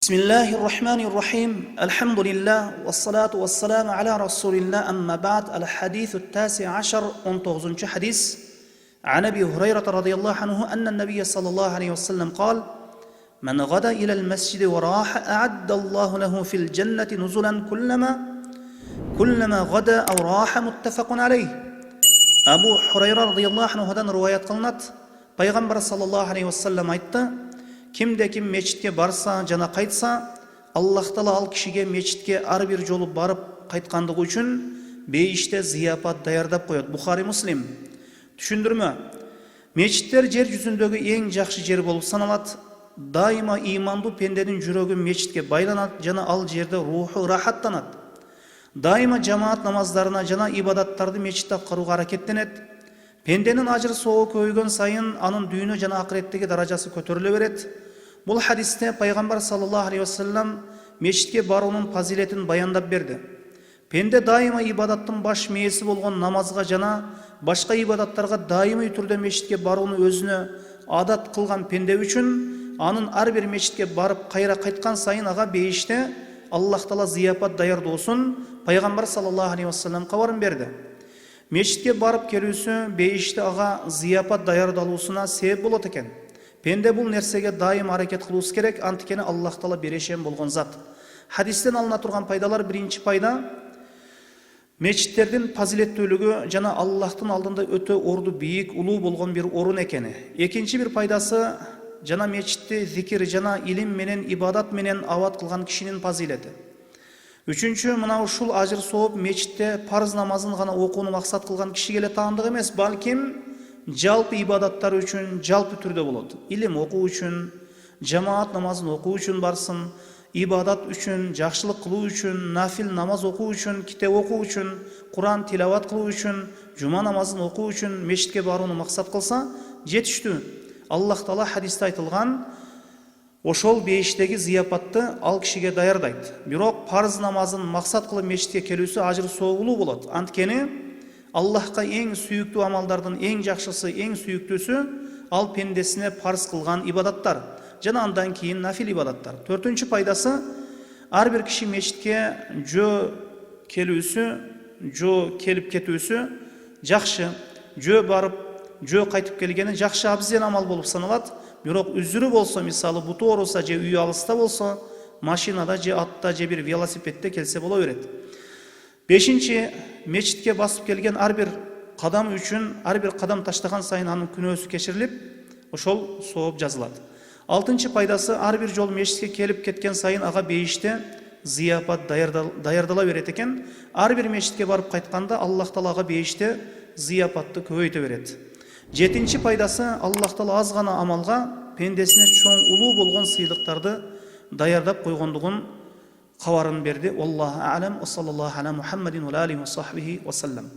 Bismillahirrahmanirrahim. Elhamdülillah ve salatu ve selamu ala Resulillah. Amma ba'd. El-hadithu t-tasi aşar 19. hadis. An Ebi Hureyre radıyallahu anhu ennen Nebiye sallallahu aleyhi ve sellem kal: Men gada ila'l mescidi ve raha a'addallahu lehu fil cenneti nuzulan kullama gada ev raha muttefakun aleyh. Ebu Hureyre radıyallahu anhu'dan rivayet kılınat. Peygamber sallallahu aleyhi ve sellem aytты: Kimde-kim meçitке барса жана кайтса, Аллах Таала ал кишиге мечитке ар бир жолу барып кайткандыгы үчүн бейиште зыяпат даярдап коет. Бухари Муслим. Түшүндүрмө. Мечиттер жер жүзүндөгү эң жакшы жер болуп саналат. Дайыма имандуу пенденин жүрөгү мечитке байланат жана ал жерде руху рахаттанат. Дайыма жамаат намаздарына жана ибадаттарды мечитте кылууга аракеттенет. Пенденин ажыр соогу көбөйгөн сайын анын дүйнө жана акыреттеги даражасы көтөрүлө берет. Бул хадисте пайгамбар саллаллаху алейхи ва саллям мечитке баруунун фазилетин баяндап берди. Пенде дайыма ибадаттын баш мээси болгон намазга жана башка ибадаттарга дайымый түрдө мечитке барууну өзүнө адат кылган пенде үчүн анын ар бир мечитке барып кайра кайткан сайын ага бейиште Аллах Таала зыяпат даярдоосун пайгамбар саллаллаху алейхи ва саллям кабарын берди. Мечитке барып келүүсү бейиште ага зыяпат даярдалуусуна себеп болот экен. Пенде бул нерсеге дайым аракет кылуусу керек, анткени Аллах Таала берешен болгон зат. Хадистен алына турган пайдалар: биринчи пайда, мечиттердин фазилеттүүлүгү жана Аллахтын алдында өтө орду бийик, улуу болгон бир орун экени. Экинчи бир пайдасы, жана мечитти зикир жана илим менен ибадат менен абад кылган кишинин фазилети. Үчүнчү, мына ушул ажыр сооп мечитте парыз намазын гана окууну максат кылган кишиге эле таандык эмес, балким жалпы ибадаттар үчүн жалпы түрдө болот. Илим окуу үчүн, жамаат намазын окуу үчүн барсын, ибадат үчүн, жакшылык кылуу үчүн, нафил намаз окуу үчүн, китеп окуу үчүн, Куран тилават кылуу үчүн, жума намазын окуу үчүн мечитке барууну максат кылса жетиштүү. Аллах Таала хадисте айтылган ошол бейиштеги зыяпатты ал кишиге даярдайт. Бирок парыз намазын максат кылып мечитке келүүсү ажыр соогулуу болот. Анткени Аллахка эң сүйүктүү амалдардын эң жакшысы, эң сүйүктүүсү ал пендесине парыз кылган ибадаттар жана андан кийин нафил ибадаттар. Төртүнчү пайдасы, ар бир киши мечитке келип кетүүсү жакшы, барып кайтып келгени жакшы абзел амал болуп саналат. Бирок үзүрү болсо, мисалы буту ооруса же үй алыста болсо, машинада же атта же бир велосипедде келсе боло берет. Бешинчи, мечитке басып келген ар бир кадам үчүн, ар бир кадам таштаган сайын анын күнөөсү кечирилип, ошол сооп жазылат. Алтынчы пайдасы, ар бир жол мечитке келип кеткен сайын ага бейиште зыяпат даярдала берет экен. Ар бир мечитке барып кайтканда Аллах Таала ага бейиште зыяпатты көбөйтө берет. Жетинчи пайдасы, Аллах Таала аз гана амалга пендесине чоң улуу болгон сыйлыктарды даярдап койгондугун кабарын берди. Аллаху а'лам. Ва саллаллаху ала Мухаммадин ва алейхи ва сахбихи ва саллам.